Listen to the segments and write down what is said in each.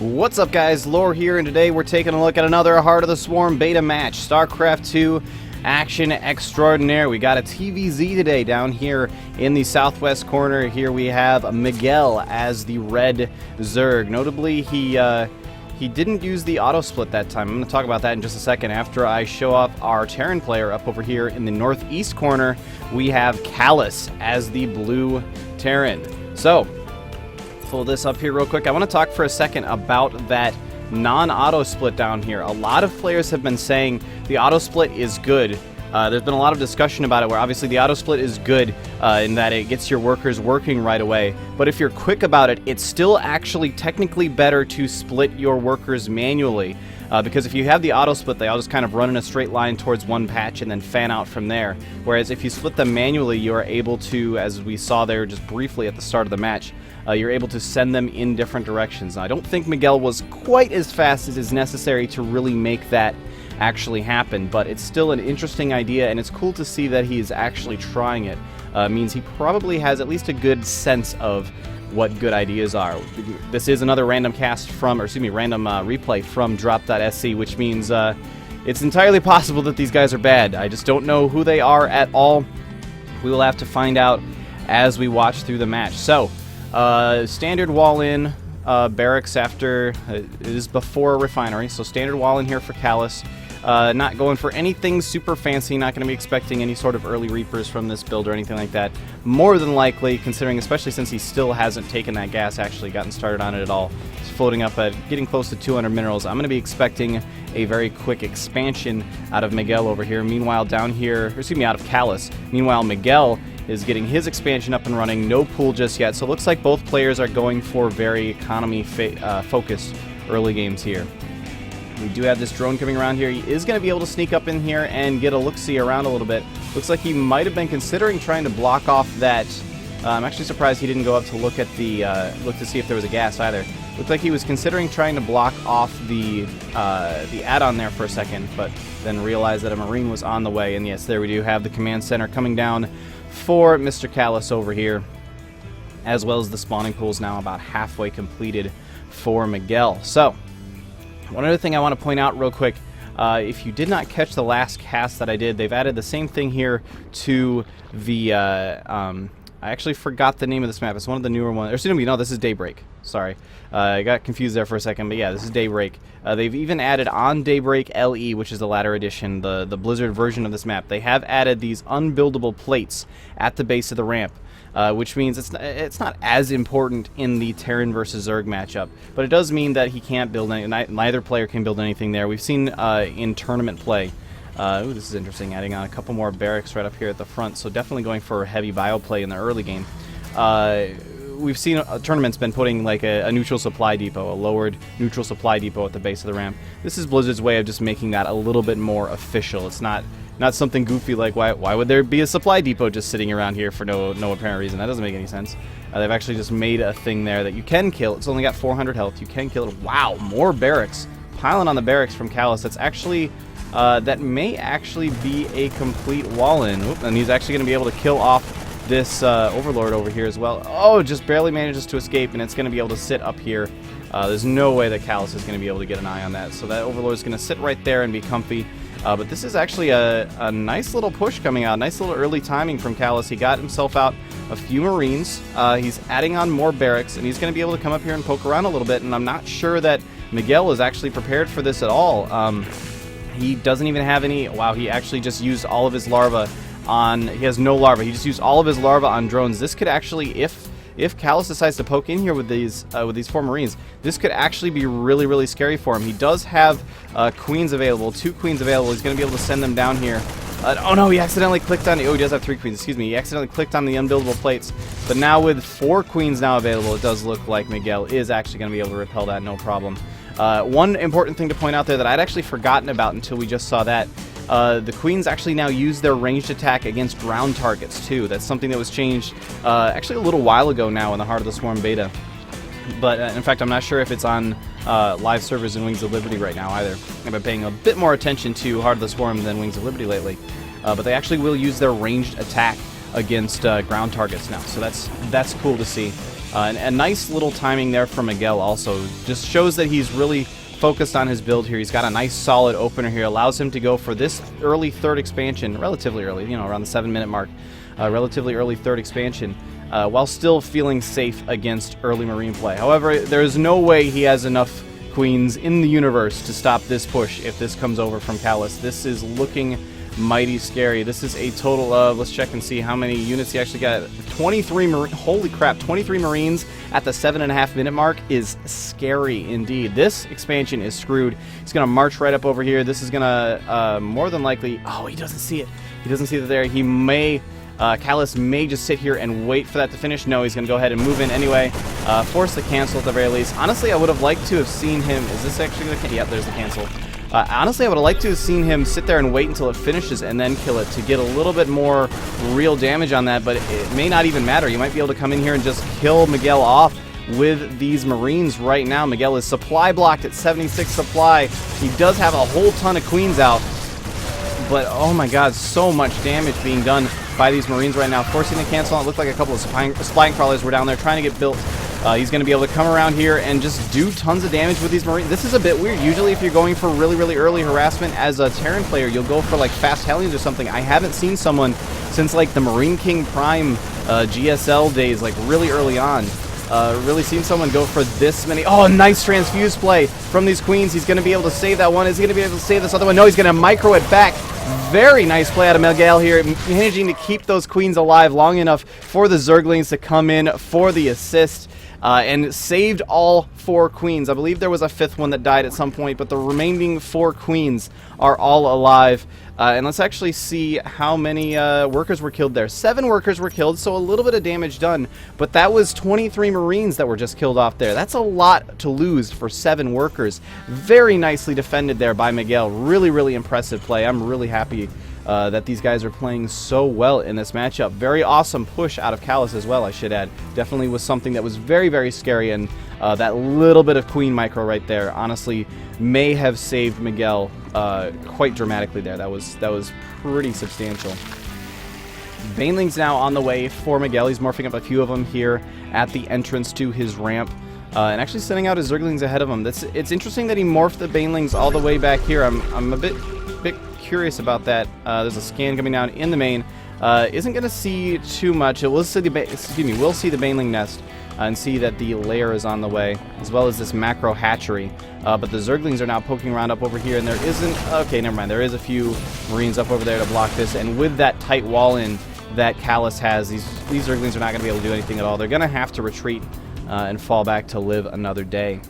What's up, guys? Lore here, and today we're taking a look at another Heart of the Swarm beta match, StarCraft 2 Action Extraordinaire. We got a TVZ today down here in the southwest corner. Here we have Miguel as the red Zerg. Notably, he didn't use the auto split that time. I'm going to talk about that in just a second after I show off our Terran player up over here in the northeast corner. We have Calus as the blue Terran. So, pull this up here real quick. I want to talk for a second about that non-auto split down here. A lot of players have been saying the auto split is good. There's been a lot of discussion about it where obviously the auto split is good in that it gets your workers working right away. But if you're quick about it, it's still actually technically better to split your workers manually. Because if you have the auto split, they all just kind of run in a straight line towards one patch and then fan out from there. Whereas if you split them manually, you are able to, as we saw there just briefly at the start of the match, you're able to send them in different directions. Now, I don't think Miguel was quite as fast as is necessary to really make that actually happen, but it's still an interesting idea, and it's cool to see that he's actually trying it. Means he probably has at least a good sense of what good ideas are. This is another random cast from, or excuse me, random replay from drop.sc, which means it's entirely possible that these guys are bad. I just don't know who they are at all. We will have to find out as we watch through the match. So, standard wall-in barracks after, it is before a refinery, so standard wall-in here for Calus. Not going for anything super fancy, not going to be expecting any sort of early Reapers from this build or anything like that. More than likely, considering, especially since he still hasn't taken that gas, actually gotten started on it at all. He's floating up at getting close to 200 minerals. I'm going to be expecting a very quick expansion out of Miguel over here. Meanwhile, down here, or excuse me, out of Calus. Meanwhile, Miguel is getting his expansion up and running. No pool just yet, so it looks like both players are going for very economy-focused early games here. We do have this drone coming around here. He is going to be able to sneak up in here and get a look-see around a little bit. Looks like he might have been considering trying to block off that. I'm actually surprised he didn't go up to look at the look to see if there was a gas either. Looked like he was considering trying to block off the add-on there for a second, but then realized that a Marine was on the way. And yes, there we do have the command center coming down for Mr. Calus over here, as well as the spawning pool's now about halfway completed for Miguel. So, one other thing I want to point out real quick, if you did not catch the last cast that I did, they've added the same thing here to the, I actually forgot the name of this map. It's one of the newer ones. Or excuse me, no, this is Daybreak. Sorry. I got confused there for a second, but yeah, this is Daybreak. They've even added on Daybreak LE, which is the latter edition, the Blizzard version of this map. They have added these unbuildable plates at the base of the ramp. Which means it's not as important in the Terran versus Zerg matchup, but it does mean that he can't build any. Neither player can build anything there. We've seen in tournament play. Ooh, this is interesting. Adding on a couple more barracks right up here at the front, so definitely going for a heavy bio play in the early game. We've seen tournaments been putting like a neutral supply depot, a lowered neutral supply depot at the base of the ramp. This is Blizzard's way of just making that a little bit more official. It's not something goofy like why would there be a supply depot just sitting around here for no apparent reason. That doesn't make any sense. They've actually just made a thing there that you can kill. It's only got 400 health. You can kill it. Wow, more barracks. Piling on the barracks from Calus. That's actually, that may actually be a complete wall-in. And he's actually going to be able to kill off this Overlord over here as well. Oh, just barely manages to escape, and it's going to be able to sit up here. There's no way that Calus is going to be able to get an eye on that. So that Overlord is going to sit right there and be comfy. But this is actually a nice little push coming out. Nice little early timing from Calus. He got himself out a few Marines. He's adding on more barracks, and he's going to be able to come up here and poke around a little bit. And I'm not sure that Miguel is actually prepared for this at all. He doesn't even have any. Wow, he actually just used all of his larvae on. He has no larvae. He just used all of his larvae on drones. This could actually, if Calus decides to poke in here with these 4 Marines, this could actually be really, really scary for him. He does have queens available, 2 queens available. He's going to be able to send them down here. Oh no, he accidentally clicked on. Oh, he does have 3 queens. Excuse me. He accidentally clicked on the unbuildable plates. But now with 4 queens now available, it does look like Miguel is actually going to be able to repel that, no problem. One important thing to point out there that I'd actually forgotten about until we just saw that. The queens actually now use their ranged attack against ground targets too. That's something that was changed actually a little while ago now in the Heart of the Swarm beta. But in fact, I'm not sure if it's on live servers in Wings of Liberty right now either. I've been paying a bit more attention to Heart of the Swarm than Wings of Liberty lately. But they actually will use their ranged attack against ground targets now, so that's cool to see. And a nice little timing there from Miguel also. Just shows that he's really focused on his build here. He's got a nice solid opener here. Allows him to go for this early third expansion, relatively early, you know, around the 7-minute mark. Relatively early third expansion, while still feeling safe against early Marine play. However, there is no way he has enough queens in the universe to stop this push if this comes over from Calus. This is looking mighty scary. This is a total of, let's check and see how many units he actually got. 23 holy crap, 23 Marines at the 7.5-minute mark is scary indeed. This expansion is screwed. He's going to march right up over here. This is going to more than likely, oh, he doesn't see it. He doesn't see it there. He may, Calus may just sit here and wait for that to finish. No, he's going to go ahead and move in anyway. Force the cancel at the very least. Honestly, I would have liked to have seen him. Is this actually going to... Yep, there's the cancel. Honestly, I would have liked to have seen him sit there and wait until it finishes and then kill it to get a little bit more real damage on that, but it may not even matter. You might be able to come in here and just kill Miguel off with these Marines right now. Miguel is supply blocked at 76 supply. He does have a whole ton of queens out, but oh my god, so much damage being done by these Marines right now. Forcing the cancel. It looked like a couple of spine crawlers were down there trying to get built. He's going to be able to come around here and just do tons of damage with these Marines. This is a bit weird. Usually if you're going for really, really early harassment as a Terran player, you'll go for like fast Hellions or something. I haven't seen someone since like the Marine King Prime GSL days, like really early on. Really seen someone go for this many. Oh, nice transfuse play from these queens. He's going to be able to save that one. Is he going to be able to save this other one? No, he's going to micro it back. Very nice play out of Miguel here, managing to keep those queens alive long enough for the Zerglings to come in for the assist. And saved all 4 queens. I believe there was a 5th one that died at some point, but the remaining 4 queens are all alive. And let's actually see how many workers were killed there. 7 workers were killed, so a little bit of damage done. But that was 23 Marines that were just killed off there. That's a lot to lose for 7 workers. Very nicely defended there by Miguel. Really, really impressive play. I'm really happy that these guys are playing so well in this matchup. Very awesome push out of Calus as well, I should add. Definitely was something that was very, very scary, and that little bit of queen micro right there honestly may have saved Miguel quite dramatically there. That was pretty substantial. Banelings now on the way for Miguel. He's morphing up a few of them here at the entrance to his ramp. And actually sending out his Zerglings ahead of him. It's interesting that he morphed the Banelings all the way back here. I'm a bit curious about that. There's a scan coming down in the main. Isn't going to see too much. It will see the we'll see the Baneling nest and see that the lair is on the way, as well as this macro hatchery. But the Zerglings are now poking around up over here, and there isn't... Okay, never mind. There is a few Marines up over there to block this, and with that tight wall in that Calus has, these Zerglings are not going to be able to do anything at all. They're going to have to retreat and fall back to live another day.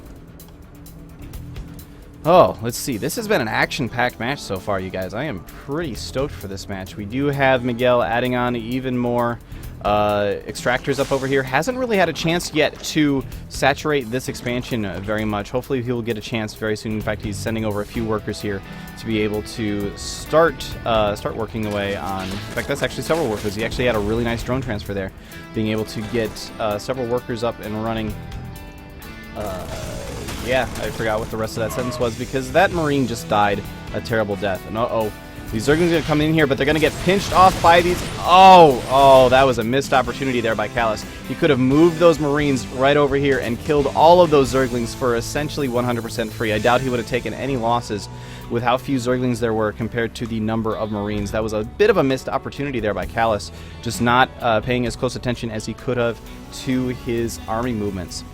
Oh, let's see. This has been an action-packed match so far, you guys. I am pretty stoked for this match. We do have Miguel adding on even more extractors up over here. Hasn't really had a chance yet to saturate this expansion very much. Hopefully he'll get a chance very soon. In fact, he's sending over a few workers here to be able to start working away on... In fact, that's actually several workers. He actually had a really nice drone transfer there, being able to get several workers up and running. Yeah, I forgot what the rest of that sentence was because that Marine just died a terrible death. And uh-oh, these Zerglings are going to come in here, but they're going to get pinched off by these... Oh, that was a missed opportunity there by Calus. He could have moved those Marines right over here and killed all of those Zerglings for essentially 100% free. I doubt he would have taken any losses with how few Zerglings there were compared to the number of Marines. That was a bit of a missed opportunity there by Calus, just not paying as close attention as he could have to his army movements.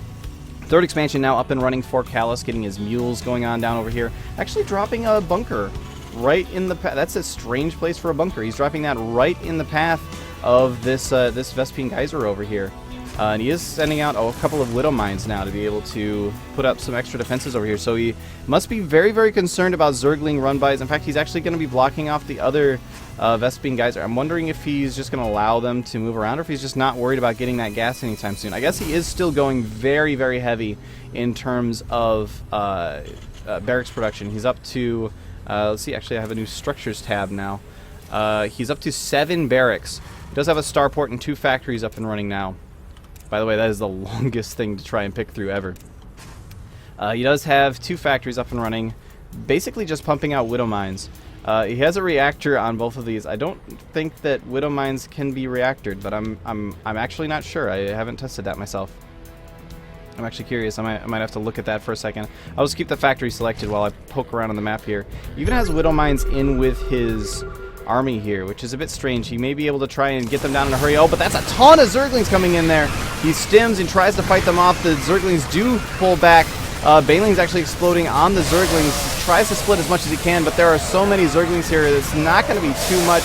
Third expansion now up and running for Calus, getting his mules going on down over here. Actually dropping a bunker right in the path. That's a strange place for a bunker. He's dropping that right in the path of this this Vespine Geyser over here. And he is sending out a couple of Widow Mines now to be able to put up some extra defenses over here. So he must be very, very concerned about Zergling run-bys. In fact, he's actually going to be blocking off the other Vespine Geyser. I'm wondering if he's just going to allow them to move around or if he's just not worried about getting that gas anytime soon. I guess he is still going very, very heavy in terms of barracks production. He's up to, let's see, actually I have a new structures tab now. He's up to 7 barracks. He does have a starport and 2 factories up and running now. By the way, that is the longest thing to try and pick through ever. He does have 2 factories up and running, basically just pumping out Widow Mines. He has a reactor on both of these. I don't think that Widow Mines can be reactored, but I'm actually not sure. I haven't tested that myself. I'm actually curious. I might have to look at that for a second. I'll just keep the factory selected while I poke around on the map here. He even has Widow Mines in with his army here, which is a bit strange. He may be able to try and get them down in a hurry. Oh, but that's a ton of Zerglings coming in there. He stims and tries to fight them off. The Zerglings do pull back. Baneling's actually exploding on the Zerglings. Tries to split as much as he can, but there are so many Zerglings here that it's not going to be too much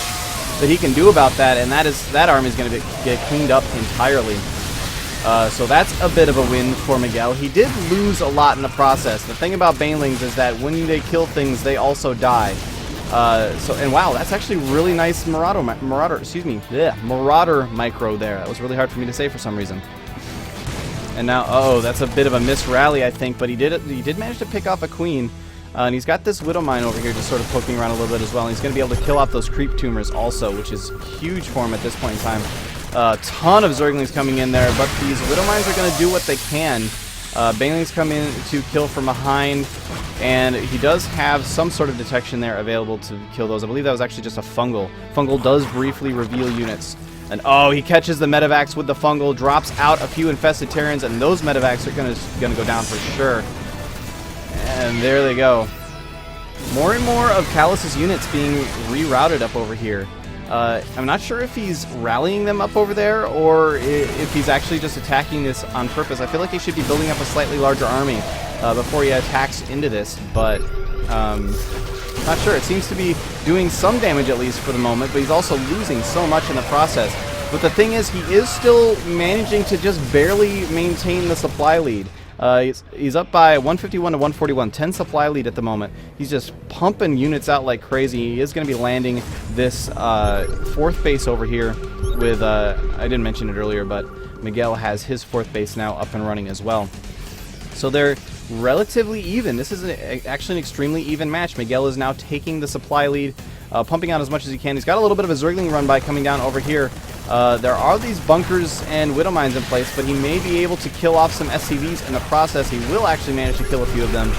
that he can do about that, and that army is going to get cleaned up entirely. So that's a bit of a win for Miguel. He did lose a lot in the process. The thing about Banelings is that when they kill things, they also die. And wow, that's actually really nice Marauder micro there. That was really hard for me to say for some reason. And now, oh, that's a bit of a miss rally, I think, but he did manage to pick off a queen. And he's got this Widow Mine over here just sort of poking around a little bit as well. And he's going to be able to kill off those creep tumors also, which is huge for him at this point in time. A ton of Zerglings coming in there, but these Widow Mines are going to do what they can. Banelings come in to kill from behind, and he does have some sort of detection there available to kill those. I believe that was actually just a fungal. Fungal does briefly reveal units. And oh, he catches the medevacs with the fungal, drops out a few infested Terrans, and those medevacs are gonna go down for sure. And there they go. More and more of Calus's units being rerouted up over here. I'm not sure if he's rallying them up over there or if he's actually just attacking this on purpose. I feel like he should be building up a slightly larger army before he attacks into this, but not sure. It seems to be doing some damage at least for the moment, but he's also losing so much in the process. But the thing is, he is still managing to just barely maintain the supply lead. He's up by 151 to 141, 10 supply lead at the moment. He's just pumping units out like crazy. He is going to be landing this fourth base over here with, I didn't mention it earlier, but Miguel has his fourth base now up and running as well. So they're relatively even. This is actually an extremely even match. Miguel is now taking the supply lead, pumping out as much as he can. He's got a little bit of a Zergling run by coming down over here. There are these bunkers and Widow Mines in place, but he may be able to kill off some SCVs in the process. He will actually manage to kill a few of them.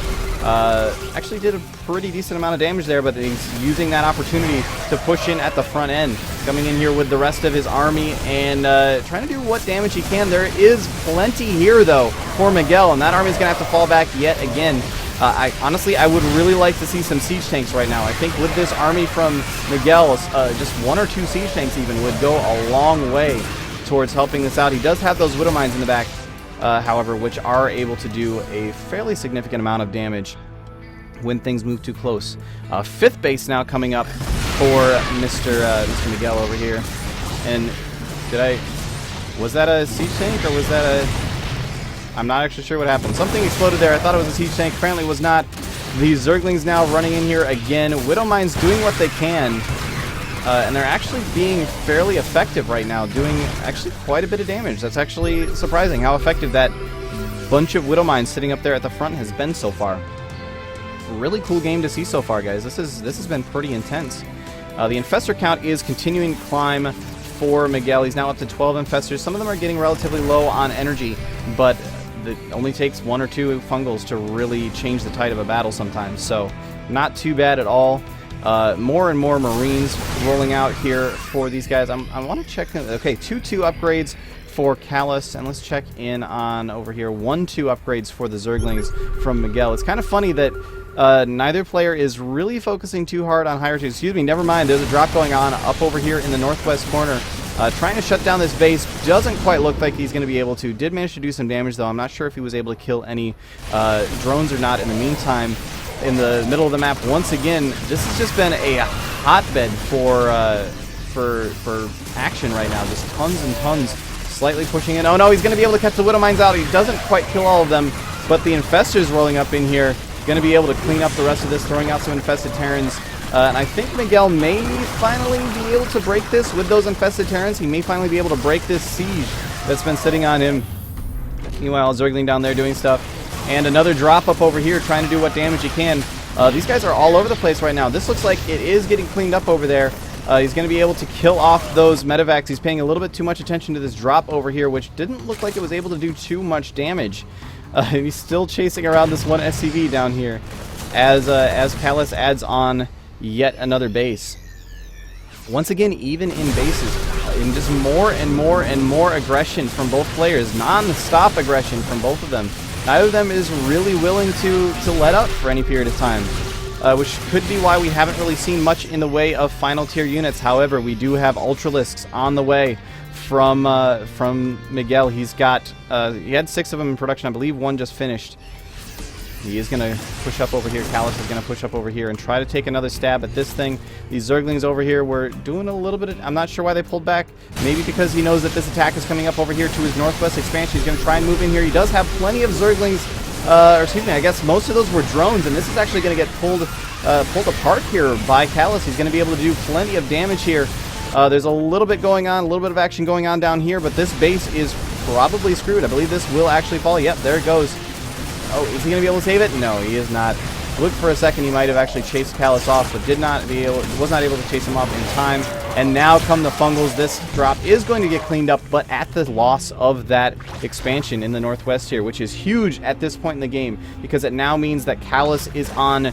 Actually did a pretty decent amount of damage there, but he's using that opportunity to push in at the front end. Coming in here with the rest of his army and trying to do what damage he can. There is plenty here, though, for Miguel, and that army is going to have to fall back yet again. Honestly, I would really like to see some siege tanks right now. I think with this army from Miguel, just one or two siege tanks even would go a long way towards helping this out. He does have those Widow Mines in the back, however, which are able to do a fairly significant amount of damage when things move too close. Fifth base now coming up for Mr. Miguel over here. And was that a siege tank or was that a... I'm not actually sure what happened. Something exploded there. I thought it was a siege tank. Apparently it was not. The Zerglings now running in here again. Widow Mines doing what they can. And they're actually being fairly effective right now, doing actually quite a bit of damage. That's actually surprising how effective that bunch of Widow Mines sitting up there at the front has been so far. Really cool game to see so far, guys. This has been pretty intense. The infestor count is continuing to climb for Miguel. He's now up to 12 infestors. Some of them are getting relatively low on energy, but it only takes one or two fungals to really change the tide of a battle sometimes. So not too bad at all. More and more Marines rolling out here for these guys. I want to check. Okay, 2-2 upgrades for Calus, and let's check in on over here 1-2 upgrades for the Zerglings from Miguel. It's kind of funny that neither player is really focusing too hard on higher twos. Excuse me, never mind. There's a drop going on up over here in the northwest corner. Trying to shut down this base. Doesn't quite look like he's going to be able to. Did manage to do some damage, though. I'm not sure if he was able to kill any drones or not. In the meantime, in the middle of the map, once again, this has just been a hotbed for action right now. Just tons and tons. Slightly pushing in. Oh, no, he's going to be able to catch the Widow Mines out. He doesn't quite kill all of them, but the infestors rolling up in here. Going to be able to clean up the rest of this, throwing out some infested Terrans. And I think Miguel may finally be able to break this with those infested Terrans. He may finally be able to break this siege that's been sitting on him. Meanwhile, Zergling down there doing stuff. And another drop up over here trying to do what damage he can. These guys are all over the place right now. This looks like it is getting cleaned up over there. He's going to be able to kill off those medevacs. He's paying a little bit too much attention to this drop over here, which didn't look like it was able to do too much damage. He's still chasing around this one SCV down here as Calus adds on yet another base. Once again, even in bases. and just more and more and more aggression from both players. Non-stop aggression from both of them. Neither of them is really willing to let up for any period of time, which could be why we haven't really seen much in the way of final tier units. However, we do have Ultralisks on the way from Miguel. He's got he had 6 of them in production. I believe 1 just finished. He is going to push up over here. Calus is going to push up over here and try to take another stab at this thing. These Zerglings over here were doing a little bit of... I'm not sure why they pulled back. Maybe because he knows that this attack is coming up over here to his northwest expansion. He's going to try and move in here. He does have plenty of Zerglings. Or excuse me, I guess most of those were drones, and this is actually going to get pulled apart here by Calus. He's going to be able to do plenty of damage here. There's a little bit going on, a little bit of action going on down here, but this base is probably screwed. I believe this will actually fall. Yep, there it goes. Oh, is he going to be able to save it? No, he is not. Looked for a second he might have actually chased Calus off, but was not able to chase him off in time. And now come the fungals. This drop is going to get cleaned up, but at the loss of that expansion in the northwest here, which is huge at this point in the game, because it now means that Calus is on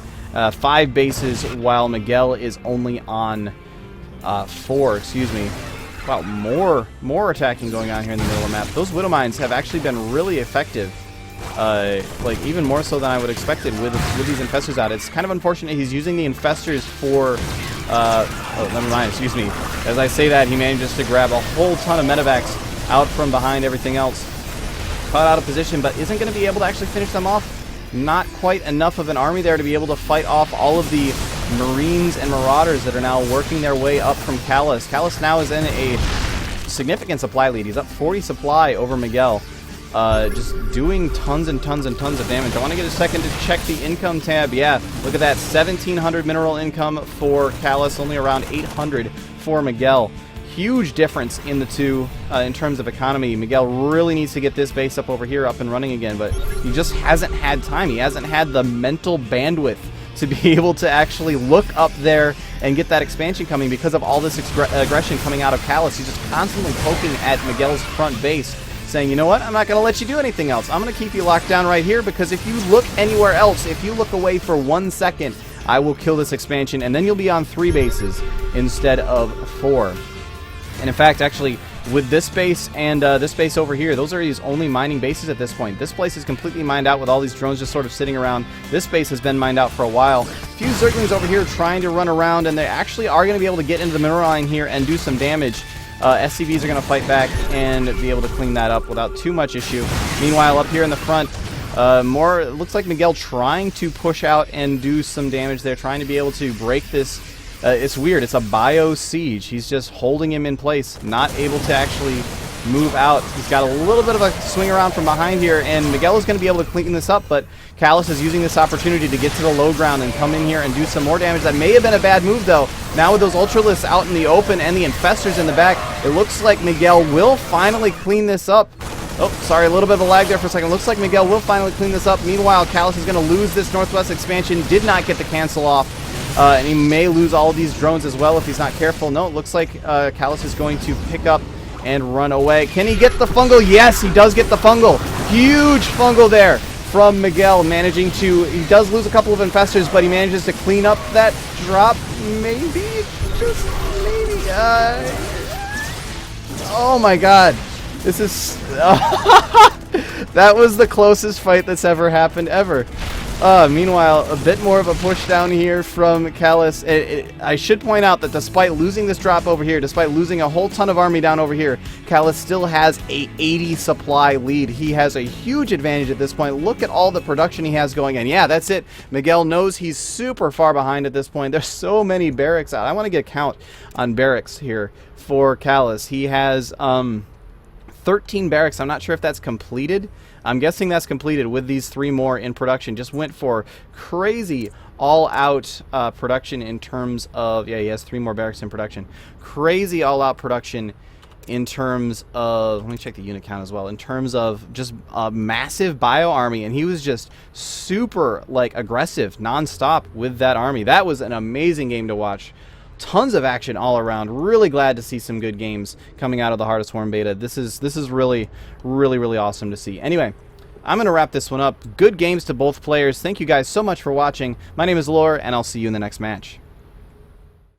5 bases, while Miguel is only on 4, excuse me. Wow, more attacking going on here in the middle of the map. Those Widow Mines have actually been really effective. Like even more so than I would expected with these infestors out. It's kind of unfortunate he's using the infestors for oh, never mind, excuse me. As I say that, he manages to grab a whole ton of medevacs out from behind everything else. Caught out of position, but isn't going to be able to actually finish them off. Not quite enough of an army there to be able to fight off all of the Marines and Marauders that are now working their way up from Calus. Calus now is in a significant supply lead. He's up 40 supply over Miguel. Just doing tons and tons and tons of damage. I want to get a second to check the income tab. Yeah, look at that. 1,700 mineral income for Calus, only around 800 for Miguel. Huge difference in the two in terms of economy. Miguel really needs to get this base up over here up and running again, but he just hasn't had time. He hasn't had the mental bandwidth to be able to actually look up there and get that expansion coming because of all this aggression coming out of Calus. He's just constantly poking at Miguel's front base, saying, you know what, I'm not going to let you do anything else. I'm going to keep you locked down right here, because if you look anywhere else, if you look away for 1 second, I will kill this expansion, and then you'll be on 3 bases instead of 4. And in fact, actually, with this base and this base over here, those are his only mining bases at this point. This place is completely mined out with all these drones just sort of sitting around. This base has been mined out for a while. A few Zerglings over here trying to run around, and they actually are going to be able to get into the mineral line here and do some damage. SCVs are going to fight back and be able to clean that up without too much issue. Meanwhile, up here in the front, it looks like Miguel trying to push out and do some damage there, trying to be able to break this. It's weird. It's a bio siege. He's just holding him in place, not able to actually move out. He's got a little bit of a swing around from behind here, and Miguel is going to be able to clean this up, but Calus is using this opportunity to get to the low ground and come in here and do some more damage. That may have been a bad move, though. Now with those Ultralisks out in the open and the infestors in the back, it looks like Miguel will finally clean this up. Oh, sorry, a little bit of a lag there for a second. Looks like Miguel will finally clean this up. Meanwhile, Calus is going to lose this northwest expansion. Did not get the cancel off. And he may lose all of these drones as well if he's not careful. No, it looks like Calus is going to pick up and run away. Can he get the fungal? Yes, he does get the fungal. Huge fungal there from Miguel, managing to... He does lose a couple of infestors, but he manages to clean up that drop. Maybe? Just maybe? Oh my god. This is... That was the closest fight that's ever happened ever. Meanwhile, a bit more of a push down here from Calus. I should point out that despite losing this drop over here, despite losing a whole ton of army down over here, Calus still has a 80 supply lead. He has a huge advantage at this point. Look at all the production he has going in. Yeah, that's it. Miguel knows he's super far behind at this point. There's so many barracks out. I want to get a count on barracks here for Calus. He has 13 barracks. I'm not sure if that's completed. I'm guessing that's completed with these 3 more in production. Just went for crazy all-out production in terms of... Yeah, he has 3 more barracks in production. Crazy all-out production in terms of... Let me check the unit count as well. In terms of just a massive bio army. And he was just super, like, aggressive non-stop with that army. That was an amazing game to watch. Tons of action all around. Really glad to see some good games coming out of the Heart of Swarm beta. This is really, really, really awesome to see. Anyway, I'm going to wrap this one up. Good games to both players. Thank you guys so much for watching. My name is Lore, and I'll see you in the next match.